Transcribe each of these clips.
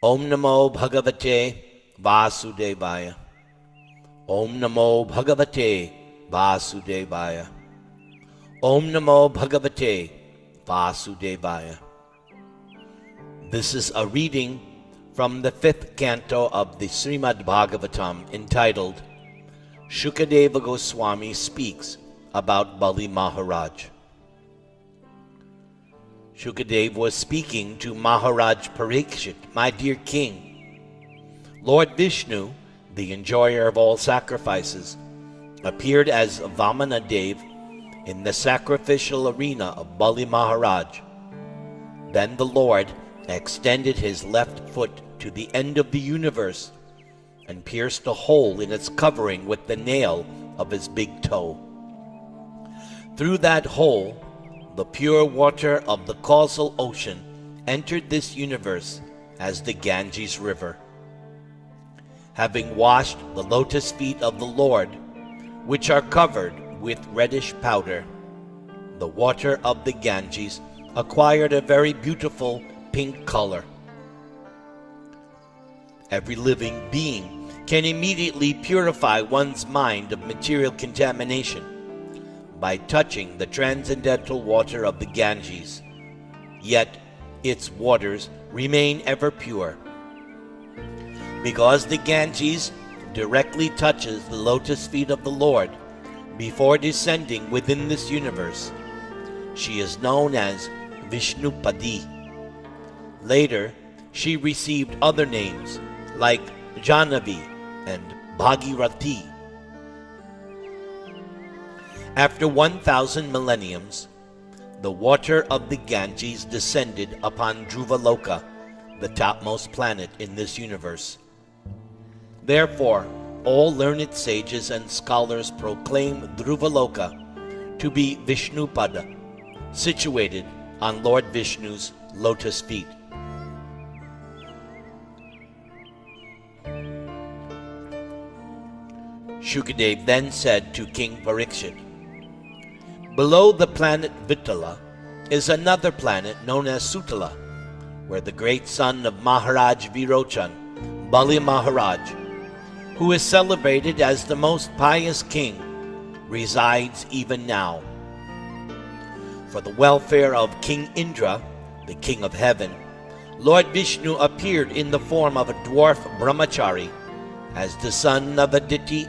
Om Namo Bhagavate Vasudevaya. Om Namo Bhagavate Vasudevaya. Om Namo Bhagavate Vasudevaya. This is a reading from the 5th canto of the Shreemad-Bhägavatam entitled Shukadeva Goswami Speaks About Bali Maharaj. Shukadeva was speaking to Maharaj Parikshit, my dear king. Lord Vishnu, the enjoyer of all sacrifices, appeared as Vamana Dev in the sacrificial arena of Bali Maharaj. Then the Lord extended his left foot to the end of the universe and pierced a hole in its covering with the nail of his big toe. Through that hole, the pure water of the causal ocean entered this universe as the Ganges River. Having washed the lotus feet of the Lord, which are covered with reddish powder, the water of the Ganges acquired a very beautiful pink color. Every living being can immediately purify one's mind of material contamination by touching the transcendental water of the Ganges, yet its waters remain ever pure. Because the Ganges directly touches the lotus feet of the Lord before descending within this universe, she is known as Vishnupadi. Later, she received other names like Jahnavi and Bhagirathi. After 1,000 millenniums, the water of the Ganges descended upon Dhruvaloka, the topmost planet in this universe. Therefore, all learned sages and scholars proclaim Dhruvaloka to be Vishnupada, situated on Lord Vishnu's lotus feet. Shukadeva then said to King Parikshit, "Below the planet Vittala is another planet known as Sutala, where the great son of Maharaj Virochan, Bali Maharaj, who is celebrated as the most pious king, resides even now. For the welfare of King Indra, the king of heaven, Lord Vishnu appeared in the form of a dwarf brahmachari as the son of Aditi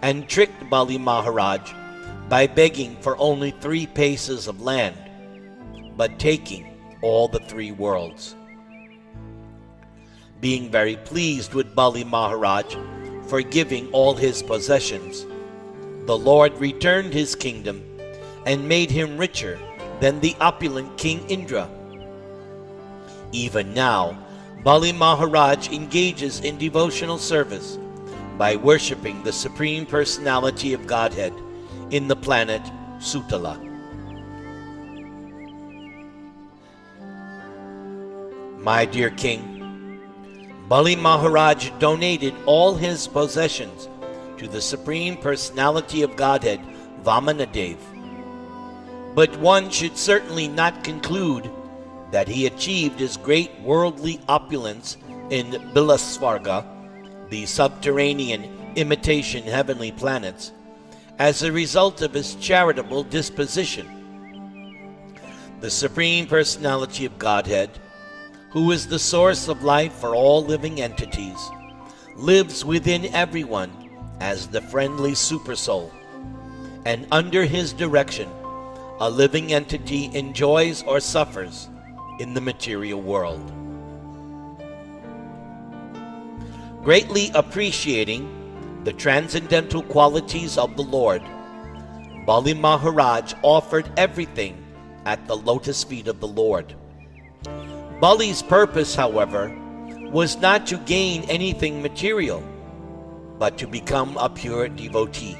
and tricked Bali Maharaj by begging for only 3 paces of land, but taking all the 3 worlds. Being very pleased with Bali Maharaj for giving all his possessions, the Lord returned his kingdom and made him richer than the opulent King Indra. Even now, Bali Maharaj engages in devotional service by worshipping the Supreme Personality of Godhead in the planet Sutala. My dear king, Bali Maharaj donated all his possessions to the Supreme Personality of Godhead, Vamanadev. But one should certainly not conclude that he achieved his great worldly opulence in Bilasvarga, the subterranean imitation heavenly planets, as a result of his charitable disposition. The Supreme Personality of Godhead, who is the source of life for all living entities, lives within everyone as the friendly supersoul, and under his direction, a living entity enjoys or suffers in the material world. Greatly appreciating the transcendental qualities of the Lord, Bali Maharaj offered everything at the lotus feet of the Lord. Bali's purpose, however, was not to gain anything material, but to become a pure devotee.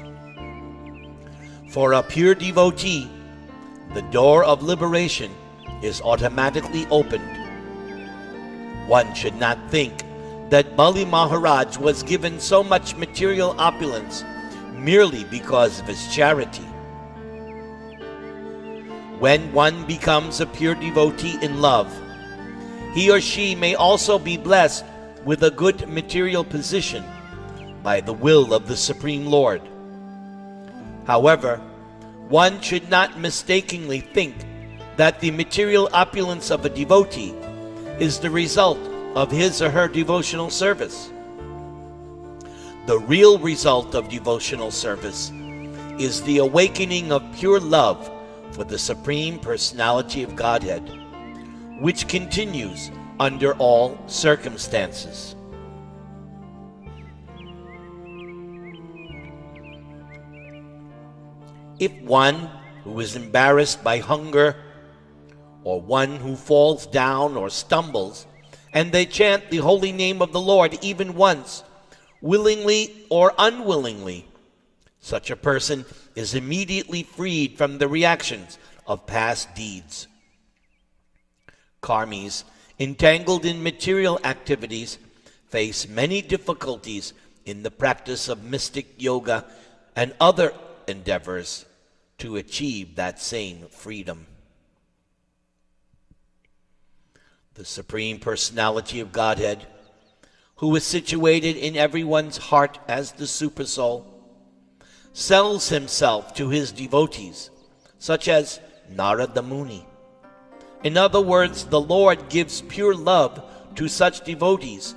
For a pure devotee, the door of liberation is automatically opened. One should not think that Bali Maharaj was given so much material opulence merely because of his charity. When one becomes a pure devotee in love, he or she may also be blessed with a good material position by the will of the Supreme Lord. However, one should not mistakenly think that the material opulence of a devotee is the result of his or her devotional service. The real result of devotional service is the awakening of pure love for the Supreme Personality of Godhead, which continues under all circumstances. If one who is embarrassed by hunger, or one who falls down or stumbles, and they chant the holy name of the Lord even once, willingly or unwillingly, such a person is immediately freed from the reactions of past deeds. Karmis entangled in material activities face many difficulties in the practice of mystic yoga and other endeavors to achieve that same freedom. The Supreme Personality of Godhead, who is situated in everyone's heart as the Supersoul, sells himself to his devotees, such as Narada Muni. In other words, the Lord gives pure love to such devotees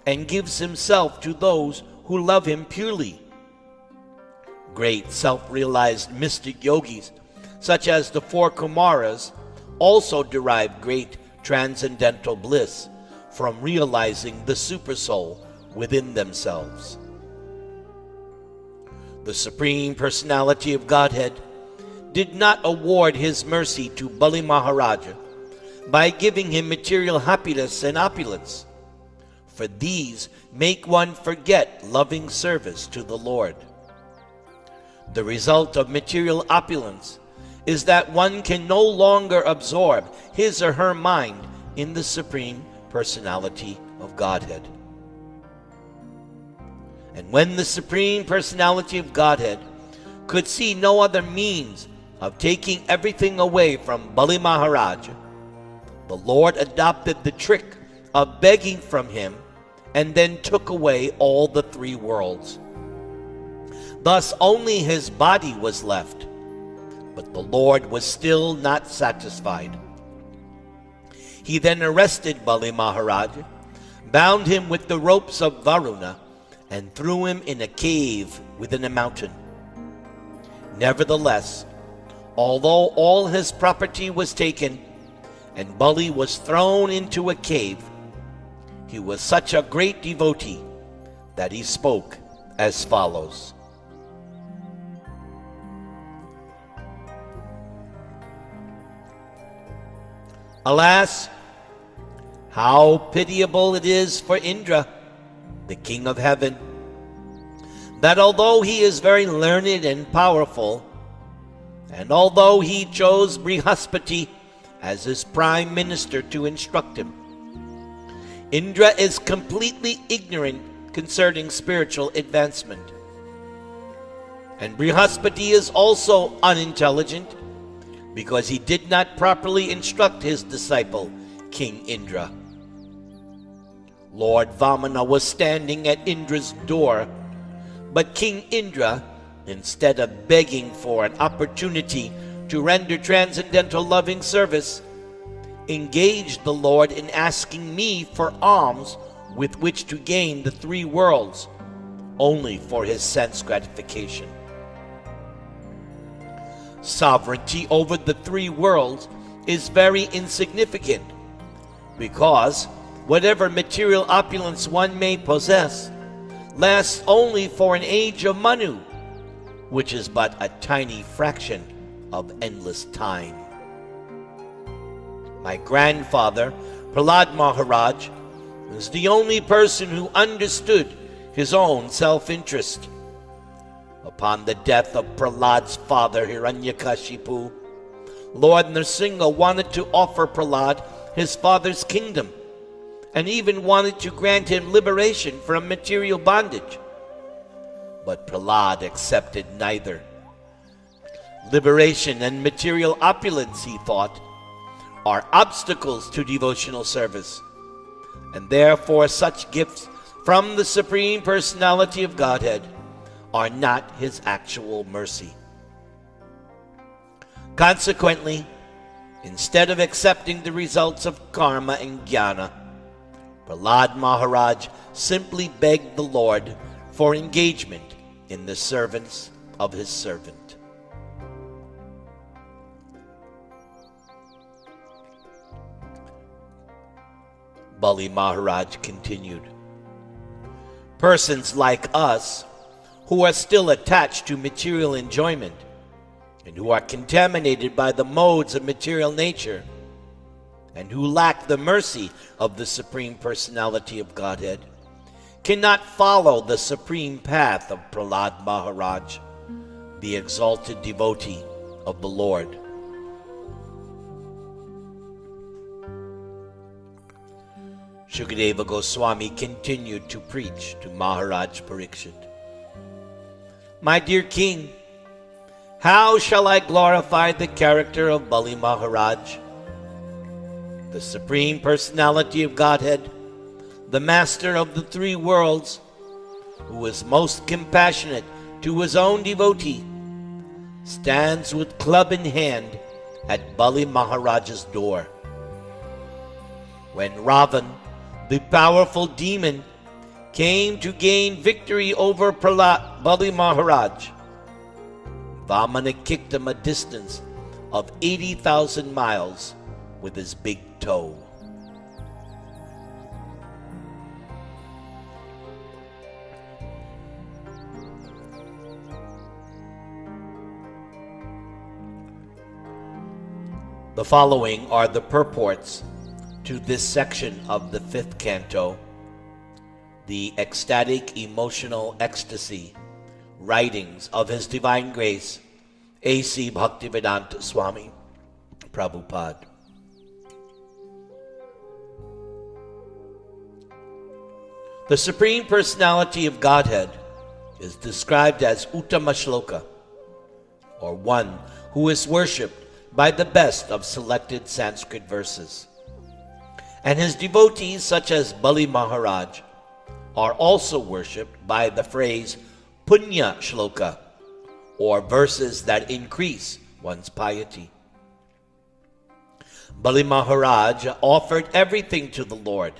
and gives himself to those who love him purely. Great self-realized mystic yogis, such as the four Kumaras, also derive great transcendental bliss from realizing the Supersoul within themselves. The Supreme Personality of Godhead did not award his mercy to Bali Mahäräja by giving him material happiness and opulence, for these make one forget loving service to the Lord. The result of material opulence is that one can no longer absorb his or her mind in the Supreme Personality of Godhead. And when the Supreme Personality of Godhead could see no other means of taking everything away from Bali Mahäräja, the Lord adopted the trick of begging from him and then took away all the three worlds. Thus only his body was left, but the Lord was still not satisfied. He then arrested Bali Mahäräja, bound him with the ropes of Varuna, and threw him in a cave within a mountain. Nevertheless, although all his property was taken, and Bali was thrown into a cave, he was such a great devotee that he spoke as follows. Alas, how pitiable it is for Indra, the king of heaven, that although he is very learned and powerful, and although he chose Brihaspati as his prime minister to instruct him, Indra is completely ignorant concerning spiritual advancement. And Brihaspati is also unintelligent because he did not properly instruct his disciple, King Indra. Lord Vamana was standing at Indra's door, but King Indra, instead of begging for an opportunity to render transcendental loving service, engaged the Lord in asking me for alms with which to gain the three worlds, only for his sense gratification. Sovereignty over the three worlds is very insignificant, because whatever material opulence one may possess lasts only for an age of Manu, which is but a tiny fraction of endless time. My grandfather, Prahlad Maharaj, was the only person who understood his own self-interest. Upon the death of Prahlad's father, Hiranyakashipu, Lord Nrsimha wanted to offer Prahlad his father's kingdom, and even wanted to grant him liberation from material bondage. But Prahlad accepted neither. Liberation and material opulence, he thought, are obstacles to devotional service, and therefore such gifts from the Supreme Personality of Godhead are not his actual mercy. Consequently, instead of accepting the results of karma and jnana, Prahlad Maharaj simply begged the Lord for engagement in the servants of his servant. Bali Maharaj continued, persons like us who are still attached to material enjoyment and who are contaminated by the modes of material nature and who lack the mercy of the Supreme Personality of Godhead cannot follow the supreme path of Prahlad Maharaj, the exalted devotee of the Lord. Shukadeva Goswami continued to preach to Maharaj Parikshit. My dear king, how shall I glorify the character of Bali Maharaj? The Supreme Personality of Godhead, the Master of the three worlds, who is most compassionate to his own devotee, stands with club in hand at Bali Maharaj's door. When Ravan, the powerful demon, came to gain victory over Bali Maharaj, Vamana kicked him a distance of 80,000 miles with his big toe. The following are the purports to this section of the 5th canto, the ecstatic emotional ecstasy writings of His Divine Grace, A.C. Bhaktivedanta Swami Prabhupäda. The Supreme Personality of Godhead is described as Uttama Shloka, or one who is worshipped by the best of selected Sanskrit verses. And his devotees, such as Bali Maharaj, are also worshipped by the phrase Punya Shloka, or verses that increase one's piety. Bali Maharaj offered everything to the Lord,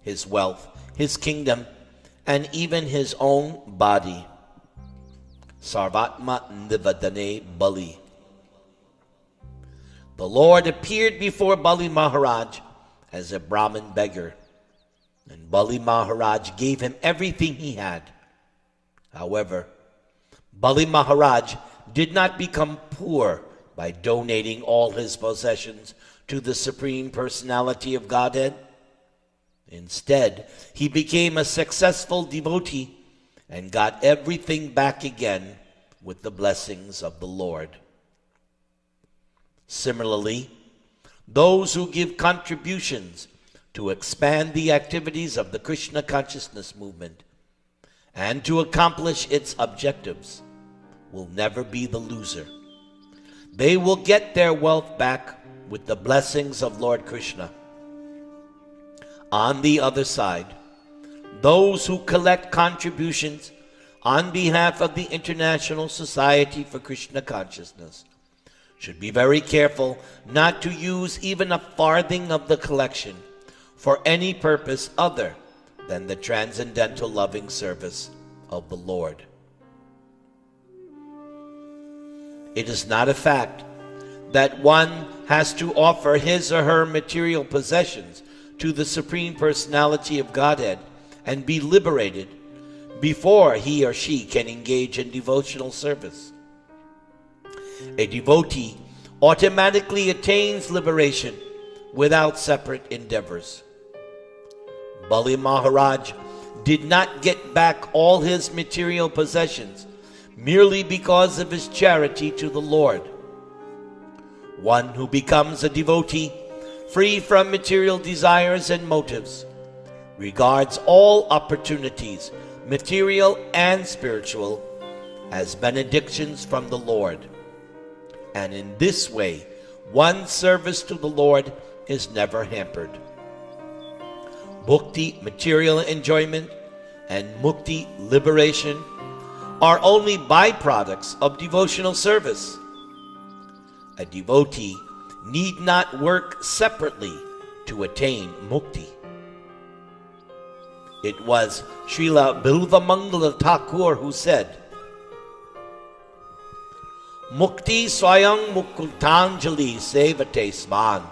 his wealth, his kingdom, and even his own body. Sarvatma Nivadane Bali. The Lord appeared before Bali Maharaj as a Brahmin beggar, and Bali Maharaj gave him everything he had. However, Bali Maharaj did not become poor by donating all his possessions to the Supreme Personality of Godhead. Instead, he became a successful devotee and got everything back again with the blessings of the Lord. Similarly, those who give contributions to expand the activities of the Krishna consciousness movement and to accomplish its objectives will never be the loser. They will get their wealth back with the blessings of Lord Krishna. On the other side, those who collect contributions on behalf of the International Society for Krishna Consciousness should be very careful not to use even a farthing of the collection for any purpose other than the transcendental loving service of the Lord. It is not a fact that one has to offer his or her material possessions to the Supreme Personality of Godhead and be liberated before he or she can engage in devotional service. A devotee automatically attains liberation without separate endeavors. Bali Maharaj did not get back all his material possessions merely because of his charity to the Lord. One who becomes a devotee free from material desires and motives regards all opportunities, material and spiritual, as benedictions from the Lord. And in this way one's service to the Lord is never hampered. Bhukti, material enjoyment, and mukti, liberation, are only byproducts of devotional service. A devotee need not work separately to attain mukti. It was Srila Bilvamangala Thakur who said, Mukti swayam mukultanjali sevate svan.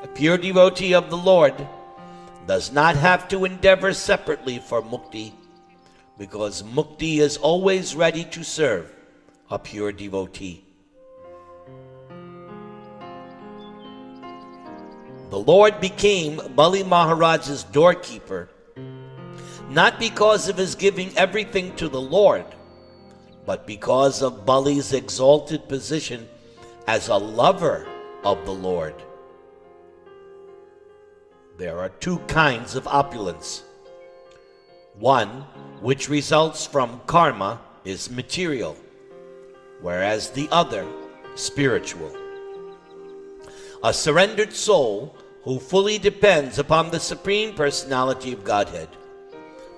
A pure devotee of the Lord does not have to endeavor separately for mukti, because mukti is always ready to serve a pure devotee. The Lord became Bali Maharaj's doorkeeper, not because of his giving everything to the Lord, but because of Bali's exalted position as a lover of the Lord. There are two kinds of opulence. One, which results from karma, is material, whereas the other, spiritual. A surrendered soul who fully depends upon the Supreme Personality of Godhead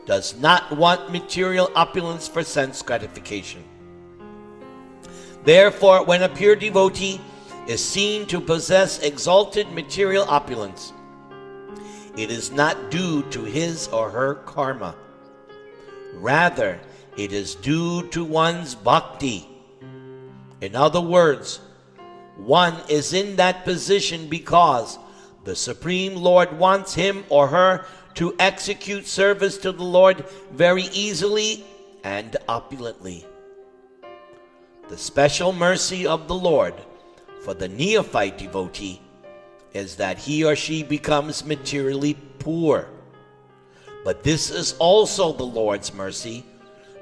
does not want material opulence for sense gratification. Therefore, when a pure devotee is seen to possess exalted material opulence, it is not due to his or her karma. Rather, it is due to one's bhakti. In other words, one is in that position because the Supreme Lord wants him or her to execute service to the Lord very easily and opulently. The special mercy of the Lord for the neophyte devotee is that he or she becomes materially poor. But this is also the Lord's mercy,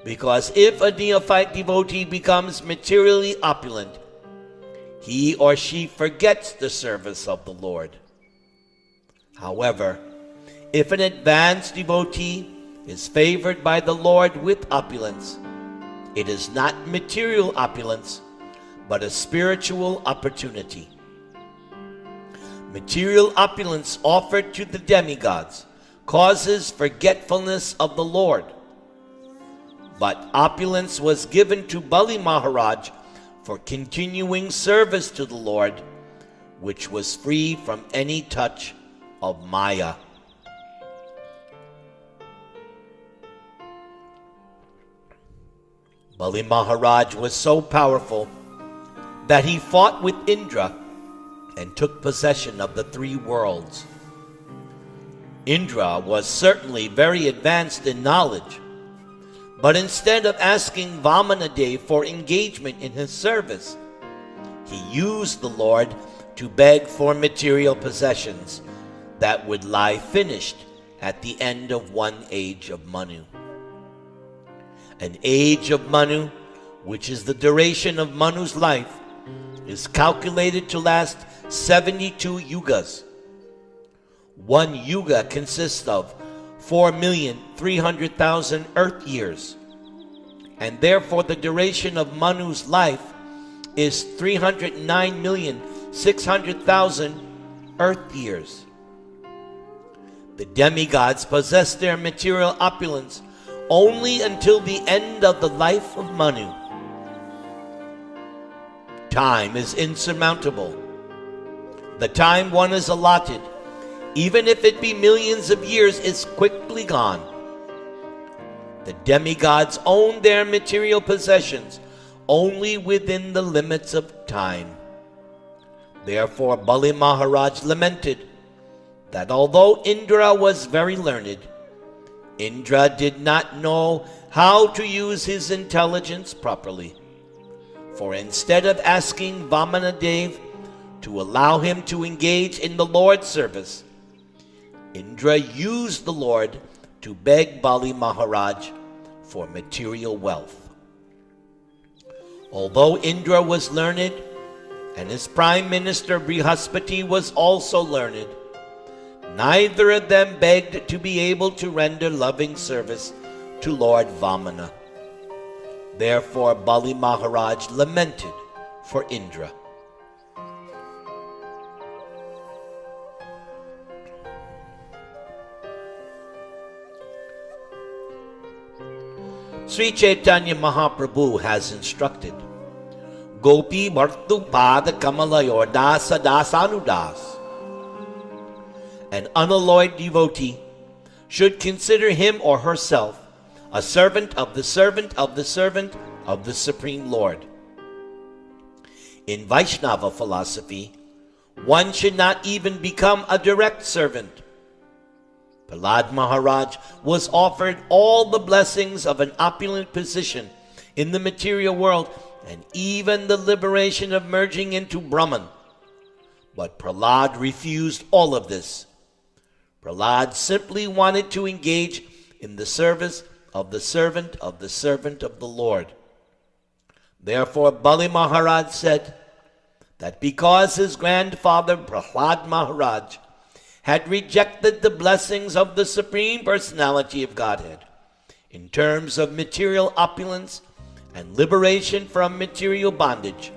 because if a neophyte devotee becomes materially opulent, he or she forgets the service of the Lord. However, if an advanced devotee is favored by the Lord with opulence, it is not material opulence, but a spiritual opportunity. Material opulence offered to the demigods causes forgetfulness of the Lord. But opulence was given to Bali Maharaj for continuing service to the Lord, which was free from any touch of Maya. Bali Maharaj was so powerful that he fought with Indra and took possession of the three worlds. Indra was certainly very advanced in knowledge, but instead of asking Vamanadev for engagement in his service, he used the Lord to beg for material possessions that would lie finished at the end of one age of Manu. An age of Manu, which is the duration of Manu's life, is calculated to last 72 yugas. One yuga consists of 4,300,000 earth years, and therefore the duration of Manu's life is 309,600,000 earth years. The demigods possess their material opulence only until the end of the life of Manu. Time is insurmountable. The time one is allotted, even if it be millions of years, is quickly gone. The demigods own their material possessions only within the limits of time. Therefore, Bali Maharaj lamented that although Indra was very learned, Indra did not know how to use his intelligence properly. For instead of asking Vamanadev to allow him to engage in the Lord's service, Indra used the Lord to beg Bali Maharaj for material wealth. Although Indra was learned, and his prime minister Brihaspati was also learned, neither of them begged to be able to render loving service to Lord Vamana. Therefore Bali Maharaj lamented for Indra. Sri Chaitanya Mahaprabhu has instructed, Gopi Bhartu Pada Kamalayor Dasa Dasanudas. An unalloyed devotee should consider him or herself a servant of the servant of the servant of the Supreme Lord. In Vaishnava philosophy, one should not even become a direct servant. Prahlad Maharaj was offered all the blessings of an opulent position in the material world and even the liberation of merging into Brahman. But Prahlad refused all of this. Prahlad simply wanted to engage in the service of the servant of the servant of the Lord. Therefore, Bali Maharaj said that because his grandfather Prahlad Maharaj had rejected the blessings of the Supreme Personality of Godhead in terms of material opulence and liberation from material bondage,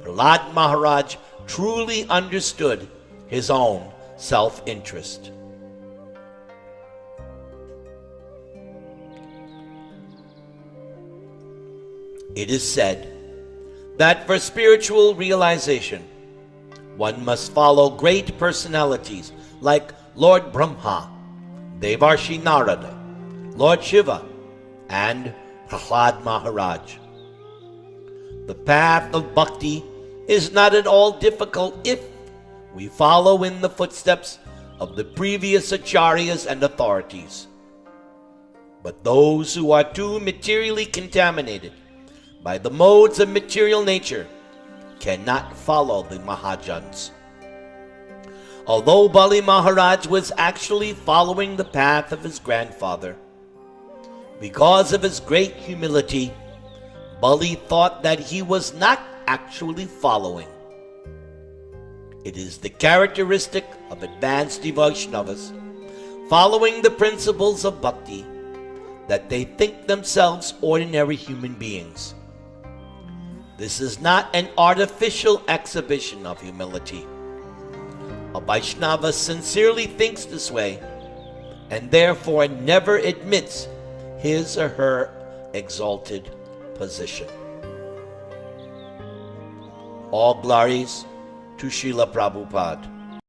Prahlad Maharaj truly understood his own self-interest. It is said that for spiritual realization, one must follow great personalities like Lord Brahma, Devarshi Narada, Lord Shiva, and Prahlad Maharaj. The path of bhakti is not at all difficult if we follow in the footsteps of the previous acharyas and authorities. But those who are too materially contaminated by the modes of material nature cannot follow the Mahajans. Although Bali Maharaj was actually following the path of his grandfather, because of his great humility, Bali thought that he was not actually following. It is the characteristic of advanced Vaishnavas following the principles of bhakti that they think themselves ordinary human beings. This is not an artificial exhibition of humility. A Vaishnava sincerely thinks this way and therefore never admits his or her exalted position. All glories to Srila Prabhupada.